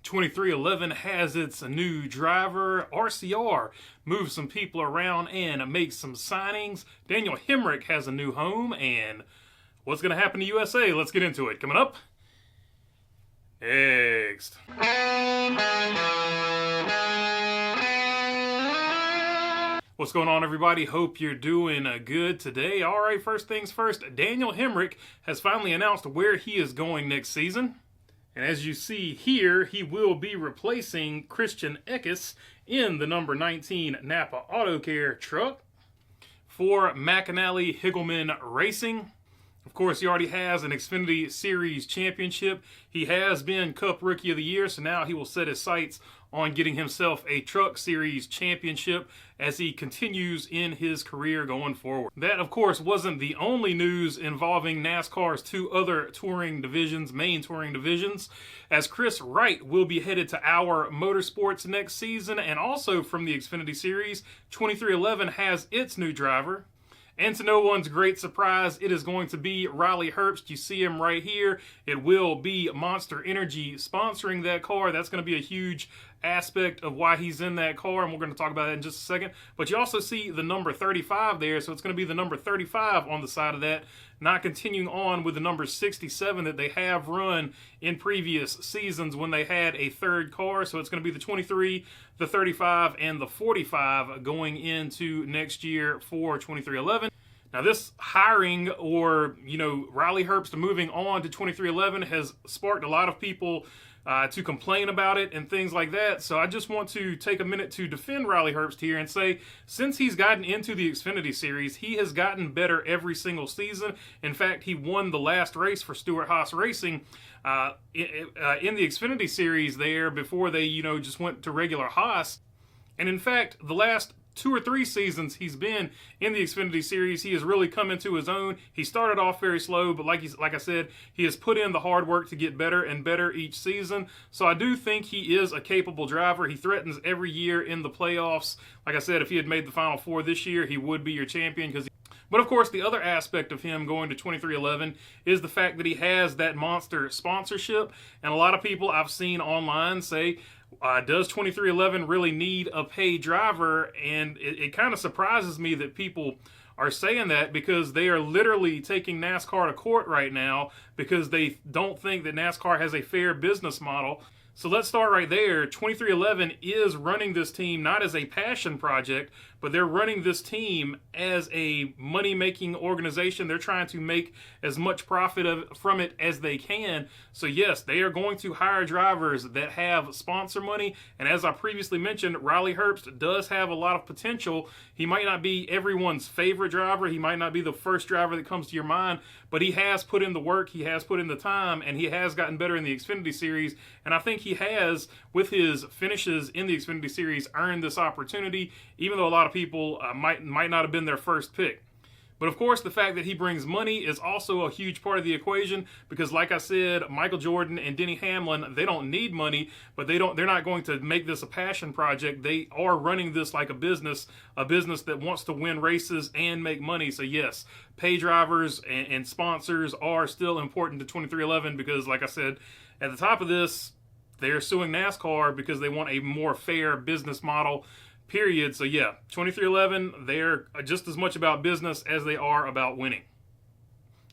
2311 has its new driver. RCR moves some people around and makes some signings. Daniel Hemric has a new home. And what's going to happen to USA? Let's get into it. Coming up next. What's going on, everybody? Hope you're doing good today. All right, first things first, Daniel Hemric has finally announced where he is going next season. And as you see here, he will be replacing Christian Eckes in the number 19 Napa Auto Care truck for McAnally Higgleman Racing. Of course, he already has an Xfinity Series championship. He has been Cup Rookie of the Year, so now he will set his sights on getting himself a Truck Series championship as he continues in his career going forward. That, of course, wasn't the only news involving NASCAR's two other touring divisions, main touring divisions, as Chris Wright will be headed to Our Motorsports next season, and also from the Xfinity Series, 2311 has its new driver. And to no one's great surprise, it is going to be Riley Herbst. You see him right here. It will be Monster Energy sponsoring that car. That's going to be a huge aspect of why he's in that car, and we're going to talk about that in just a second. But you also see the number 35 there, so it's going to be the number 35 on the side of that, not continuing on with the number 67 that they have run in previous seasons when they had a third car. So it's going to be the 23, the 35, and the 45 going into next year for 2311. Now, this hiring, or, Riley Herbst moving on to 2311 has sparked a lot of people to complain about it and things like that. So I just want to take a minute to defend Riley Herbst here and say, since he's gotten into the Xfinity Series, he has gotten better every single season. In fact, he won the last race for Stewart-Haas Racing in the Xfinity Series there before they, just went to regular Haas. And in fact, the last 2 or 3 seasons he's been in the Xfinity Series, he has really come into his own. He started off very slow, but like I said, he has put in the hard work to get better and better each season. So I do think he is a capable driver. He threatens every year in the playoffs. Like I said, if he had made the Final Four this year, he would be your champion. But of course, the other aspect of him going to 2311 is the fact that he has that monster sponsorship. And a lot of people I've seen online say, does 2311 really need a paid driver? And it kind of surprises me that people are saying that, because they are literally taking NASCAR to court right now because they don't think that NASCAR has a fair business model. So let's start right there. 2311 is running this team not as a passion project, but they're running this team as a money-making organization. They're trying to make as much profit from it as they can. So yes, they are going to hire drivers that have sponsor money. And as I previously mentioned, Riley Herbst does have a lot of potential. He might not be everyone's favorite driver. He might not be the first driver that comes to your mind, but he has put in the work, he has put in the time, and he has gotten better in the Xfinity Series. And I think he has, with his finishes in the Xfinity Series, earned this opportunity, even though a lot of people might not have been their first pick. But of course, the fact that he brings money is also a huge part of the equation, because like I said, Michael Jordan and Denny Hamlin, they don't need money, but they're not going to make this a passion project. They are running this like a business that wants to win races and make money. So yes, pay drivers and sponsors are still important to 2311, because like I said, at the top of this, they're suing NASCAR because they want a more fair business model, period. So yeah, 2311, they're just as much about business as they are about winning.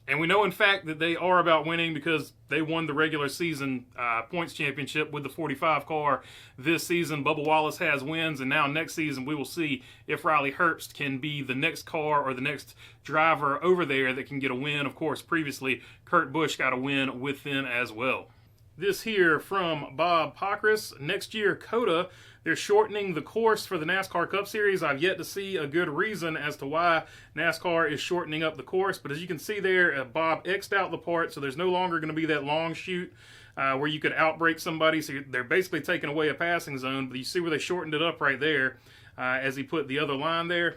And we know, in fact, that they are about winning because they won the regular season points championship with the 45 car this season. Bubba Wallace has wins, and now next season we will see if Riley Herbst can be the next car or the next driver over there that can get a win. Of course, previously, Kurt Busch got a win with them as well. This here from Bob Pockrass. Next year, COTA, they're shortening the course for the NASCAR Cup Series. I've yet to see a good reason as to why NASCAR is shortening up the course. But as you can see there, Bob X'd out the part, so there's no longer going to be that long chute where you could outbrake somebody. So they're basically taking away a passing zone. But you see where they shortened it up right there as he put the other line there.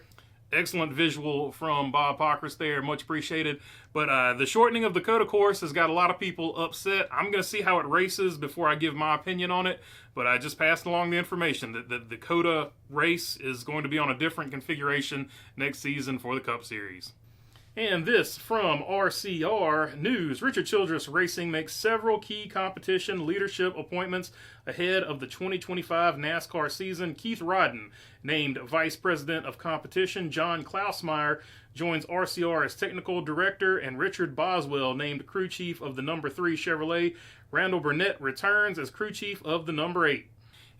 Excellent visual from Bob Pockrass there. Much appreciated. But the shortening of the COTA course has got a lot of people upset. I'm going to see how it races before I give my opinion on it. But I just passed along the information that the COTA race is going to be on a different configuration next season for the Cup Series. And this from RCR News. Richard Childress Racing makes several key competition leadership appointments ahead of the 2025 NASCAR season. Keith Rodden, named Vice President of Competition. John Klausmeyer joins RCR as Technical Director. And Richard Boswell, named Crew Chief of the number 3 Chevrolet. Randall Burnett returns as Crew Chief of the number 8.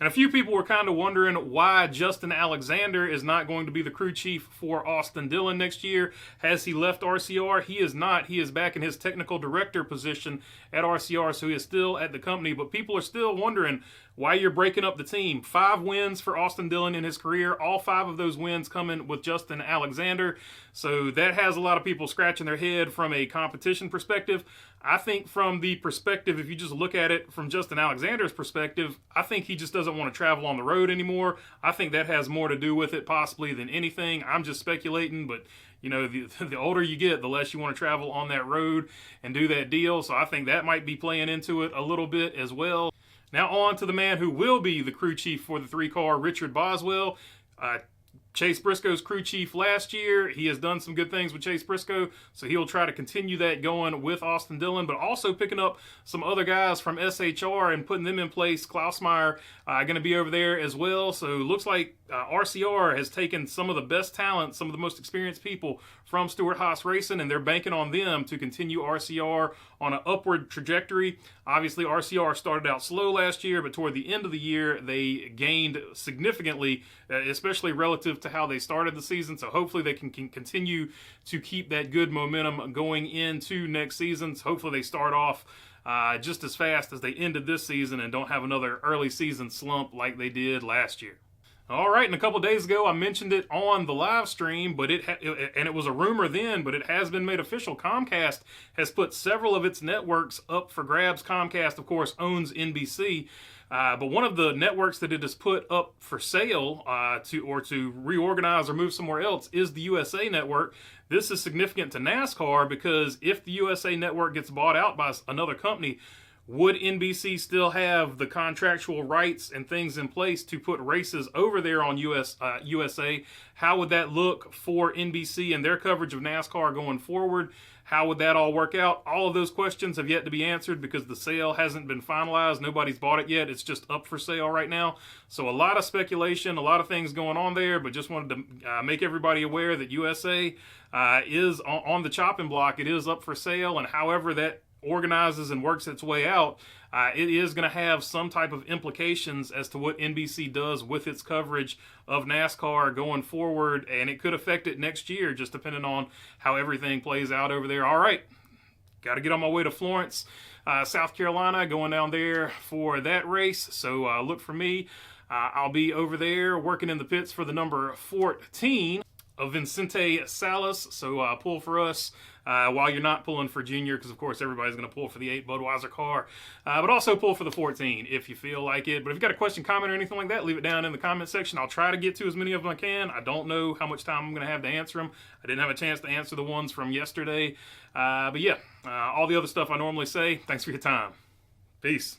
And a few people were kind of wondering why Justin Alexander is not going to be the crew chief for Austin Dillon next year. Has he left RCR? He is not. He is back in his technical director position at RCR, so he is still at the company. But people are still wondering why you're breaking up the team. 5 wins for Austin Dillon in his career. All 5 of those wins coming with Justin Alexander. So that has a lot of people scratching their head from a competition perspective. I think from the perspective, if you just look at it from Justin Alexander's perspective, I think he just doesn't want to travel on the road anymore. I think that has more to do with it possibly than anything. I'm just speculating, but you know, the older you get, the less you want to travel on that road and do that deal. So I think that might be playing into it a little bit as well. Now on to the man who will be the crew chief for the 3-car, Richard Boswell. Chase Briscoe's crew chief last year. He has done some good things with Chase Briscoe, so he'll try to continue that going with Austin Dillon, but also picking up some other guys from SHR and putting them in place. Klausmeyer going to be over there as well, so it looks like RCR has taken some of the best talent, some of the most experienced people from Stewart-Haas Racing, and they're banking on them to continue RCR on an upward trajectory. Obviously, RCR started out slow last year, but toward the end of the year, they gained significantly, especially relative to how they started the season. So hopefully they can continue to keep that good momentum going into next season. So hopefully they start off just as fast as they ended this season and don't have another early season slump like they did last year. All right, and a couple days ago, I mentioned it on the live stream, but it was a rumor then, but it has been made official. Comcast has put several of its networks up for grabs. Comcast, of course, owns NBC, but one of the networks that it has put up for sale to reorganize or move somewhere else is the USA Network. This is significant to NASCAR because if the USA Network gets bought out by another company, would NBC still have the contractual rights and things in place to put races over there on USA? How would that look for NBC and their coverage of NASCAR going forward? How would that all work out? All of those questions have yet to be answered because the sale hasn't been finalized. Nobody's bought it yet. It's just up for sale right now. So a lot of speculation, a lot of things going on there, but just wanted to make everybody aware that USA is on the chopping block. It is up for sale, and however that organizes and works its way out, it is going to have some type of implications as to what NBC does with its coverage of NASCAR going forward, and it could affect it next year, just depending on how everything plays out over there. All right, got to get on my way to Florence, South Carolina, going down there for that race, so look for me. I'll be over there working in the pits for the number 14 of Vicente Salas, so pull for us while you're not pulling for Junior, because of course everybody's going to pull for the 8 Budweiser car, but also pull for the 14 if you feel like it. But if you've got a question, comment, or anything like that, leave it down in the comment section. I'll try to get to as many of them I can. I don't know how much time I'm going to have to answer them. I didn't have a chance to answer the ones from yesterday, but yeah, all the other stuff I normally say. Thanks for your time. Peace.